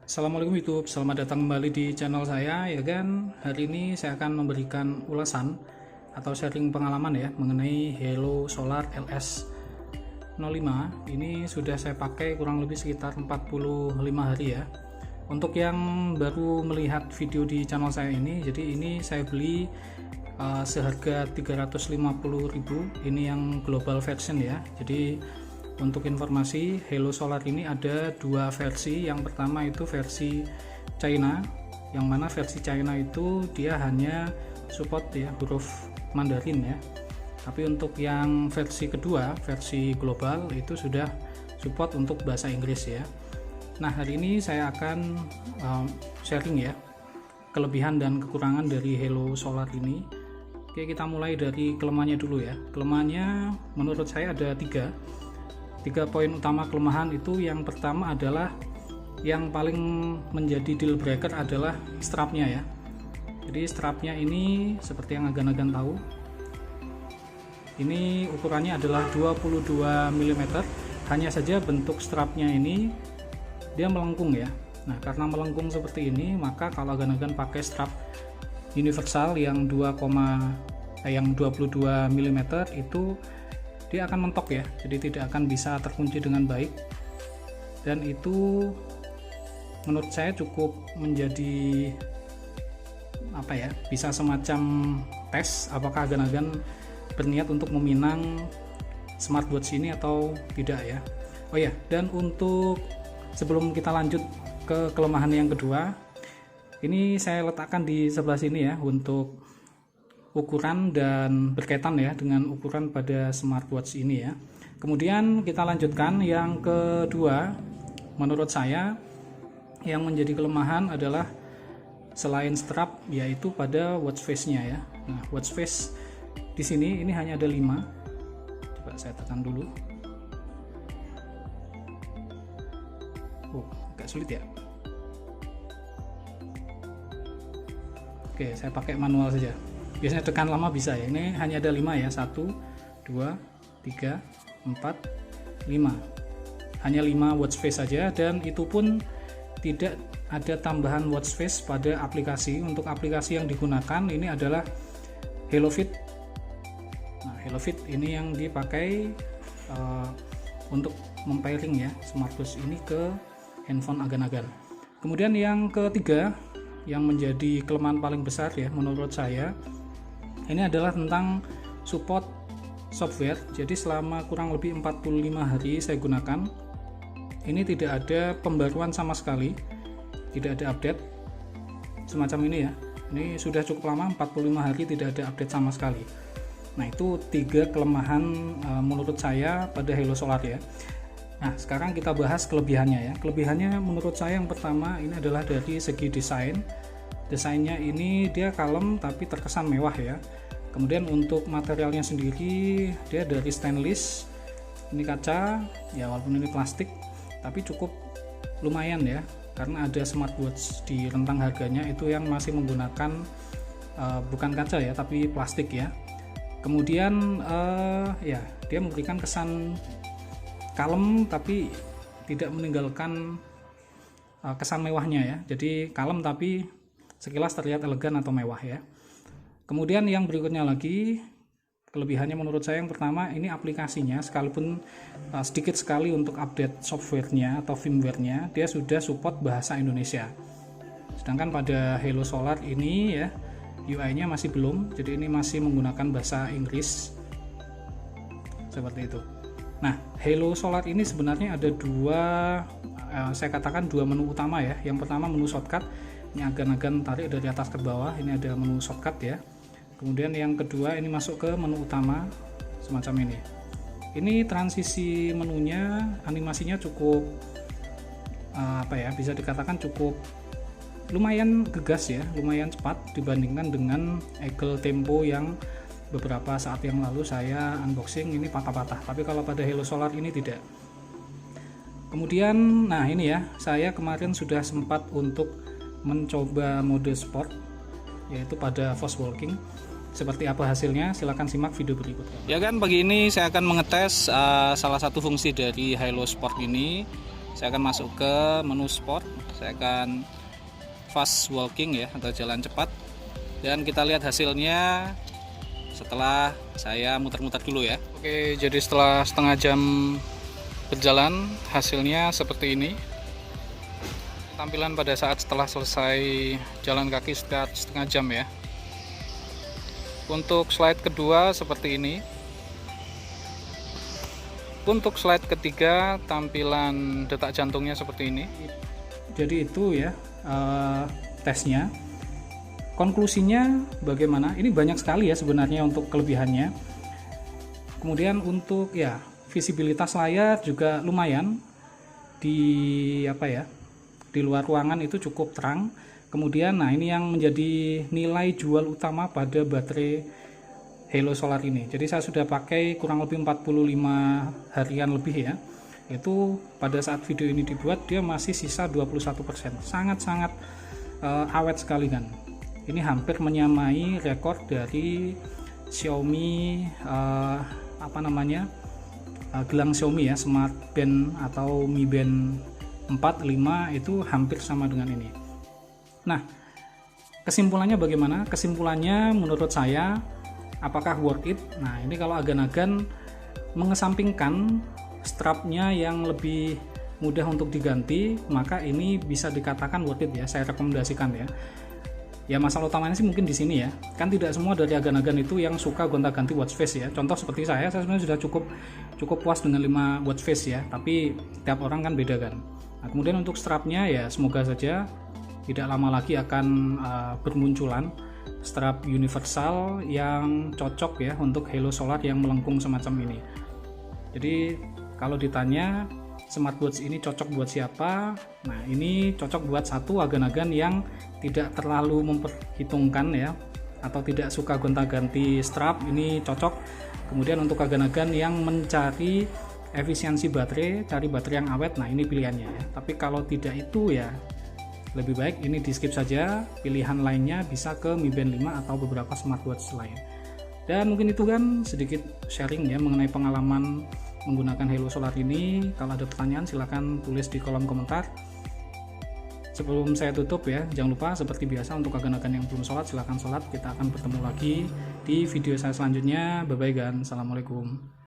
Assalamualaikum YouTube, selamat datang kembali di channel saya ya kan. Hari ini saya akan memberikan ulasan atau sharing pengalaman ya mengenai Halo Solar LS05. Ini sudah saya pakai kurang lebih sekitar 45 hari ya. Untuk yang baru melihat video di channel saya ini, jadi ini saya beli seharga 350.000. Ini yang global version ya. Jadi untuk informasi, Halo Solar ini ada dua versi. Yang pertama itu versi China, yang mana versi China itu dia hanya support ya huruf Mandarin ya. Tapi untuk yang versi kedua, versi global itu sudah support untuk bahasa Inggris ya. Nah, hari ini saya akan sharing ya kelebihan dan kekurangan dari Halo Solar ini. Oke, kita mulai dari kelemahannya dulu ya. Kelemahannya menurut saya ada tiga poin utama kelemahan itu. Yang pertama adalah yang paling menjadi deal breaker adalah strapnya ya. Jadi strapnya ini seperti yang agan-agan tahu, ini ukurannya adalah 22 mm. Hanya saja bentuk strapnya ini dia melengkung ya. Nah, karena melengkung seperti ini, maka kalau agan-agan pakai strap universal yang 22 mm itu dia akan mentok ya, jadi tidak akan bisa terkunci dengan baik. Dan itu menurut saya cukup menjadi bisa semacam tes apakah agan-agan berniat untuk meminang smartwatch ini atau tidak ya. Oh ya, dan untuk sebelum kita lanjut ke kelemahan yang kedua, ini saya letakkan di sebelah sini ya untuk ukuran dan berkaitan ya dengan ukuran pada smartwatch ini ya. Kemudian kita lanjutkan yang kedua, menurut saya yang menjadi kelemahan adalah selain strap yaitu pada watch face-nya ya. Nah, watch face di sini ini hanya ada 5. Coba saya tekan dulu. Agak sulit ya. Oke, saya pakai manual saja. Biasanya tekan lama bisa ya. Ini hanya ada 5 ya. 1, 2, 3, 4, 5. Hanya 5 watch face saja, dan itu pun tidak ada tambahan watch face pada aplikasi. Untuk aplikasi yang digunakan ini adalah HaloFit. Nah, HaloFit ini yang dipakai untuk mempairing ya smartwatch ini ke handphone agan-agan. Kemudian yang ketiga yang menjadi kelemahan paling besar ya menurut saya, ini adalah tentang support software. Jadi selama kurang lebih 45 hari saya gunakan, ini tidak ada pembaruan sama sekali, tidak ada update semacam ini ya. Ini sudah cukup lama, 45 hari tidak ada update sama sekali. Nah, itu 3 kelemahan menurut saya pada Halo Solar ya. Nah, sekarang kita bahas kelebihannya ya. Kelebihannya menurut saya yang pertama ini adalah dari segi desain. Desainnya ini dia kalem tapi terkesan mewah ya. Kemudian untuk materialnya sendiri dia dari stainless. Ini kaca ya, walaupun ini plastik tapi cukup lumayan ya, karena ada smartwatch di rentang harganya itu yang masih menggunakan bukan kaca ya tapi plastik ya. Kemudian ya dia memberikan kesan kalem tapi tidak meninggalkan kesan mewahnya ya. Jadi kalem tapi sekilas terlihat elegan atau mewah ya. Kemudian yang berikutnya lagi kelebihannya menurut saya, yang pertama ini aplikasinya sekalipun sedikit sekali untuk update softwarenya atau firmwarenya, dia sudah support bahasa Indonesia. Sedangkan pada Halo Solar ini ya UI-nya masih belum, jadi ini masih menggunakan bahasa Inggris seperti itu. Nah, Halo Solar ini sebenarnya ada saya katakan dua menu utama ya. Yang pertama menu shortcut, ini agan-agan tarik dari atas ke bawah, ini ada menu shortcut ya. Kemudian yang kedua ini masuk ke menu utama semacam ini. Ini transisi menunya, animasinya cukup bisa dikatakan cukup lumayan gegas ya, lumayan cepat dibandingkan dengan Eagle Tempo yang beberapa saat yang lalu saya unboxing, ini patah-patah. Tapi kalau pada Halo Solar ini tidak. Kemudian nah ini ya, saya kemarin sudah sempat untuk mencoba mode sport yaitu pada fast walking. Seperti apa hasilnya? Silahkan simak video berikutnya. Ya kan, pagi ini saya akan mengetes salah satu fungsi dari Halo Sport ini. Saya akan masuk ke menu sport, saya akan fast walking ya, atau jalan cepat, dan kita lihat hasilnya setelah saya muter-muter dulu ya. Oke, jadi setelah setengah jam berjalan, hasilnya seperti ini. Tampilan pada saat setelah selesai jalan kaki sekitar setengah jam ya. Untuk slide kedua seperti ini. Untuk slide ketiga, tampilan detak jantungnya seperti ini. Jadi itu ya tesnya. Konklusinya bagaimana? Ini banyak sekali ya sebenarnya untuk kelebihannya. Kemudian untuk ya visibilitas layar juga lumayan, di di luar ruangan itu cukup terang. Kemudian nah ini yang menjadi nilai jual utama pada baterai Halo Solar ini. Jadi saya sudah pakai kurang lebih 45 harian lebih ya. Itu pada saat video ini dibuat dia masih sisa 21%. Sangat-sangat awet sekali kan. Ini hampir menyamai rekor dari Xiaomi gelang Xiaomi ya, Smart Band atau Mi Band 4, 5 itu hampir sama dengan ini. Nah, kesimpulannya bagaimana? Kesimpulannya menurut saya, apakah worth it? Nah, ini kalau agan-agan mengesampingkan strapnya yang lebih mudah untuk diganti, maka ini bisa dikatakan worth it ya, saya rekomendasikan ya. Ya masalah utamanya sih mungkin di sini ya. Kan tidak semua dari agan-agan itu yang suka gonta-ganti watch face ya. Contoh seperti saya sebenarnya sudah cukup puas dengan 5 watch face ya, tapi tiap orang kan beda kan. Nah, kemudian untuk strapnya ya semoga saja tidak lama lagi akan bermunculan strap universal yang cocok ya untuk Halo Solar yang melengkung semacam ini. Jadi kalau ditanya smartwatch ini cocok buat siapa? Nah, ini cocok buat satu agan-agan yang tidak terlalu memperhitungkan ya, atau tidak suka gonta-ganti strap, ini cocok. Kemudian untuk agan-agan yang mencari efisiensi baterai, cari baterai yang awet, nah ini pilihannya ya. Tapi kalau tidak itu ya lebih baik ini di skip saja. Pilihan lainnya bisa ke Mi Band 5 atau beberapa smartwatch lain. Dan mungkin itu kan sedikit sharing ya mengenai pengalaman menggunakan Halo Solar ini. Kalau ada pertanyaan silahkan tulis di kolom komentar. Sebelum saya tutup ya, jangan lupa seperti biasa untuk agan-agan yang belum sholat silahkan sholat. Kita akan bertemu lagi di video saya selanjutnya. Bye bye dan assalamualaikum.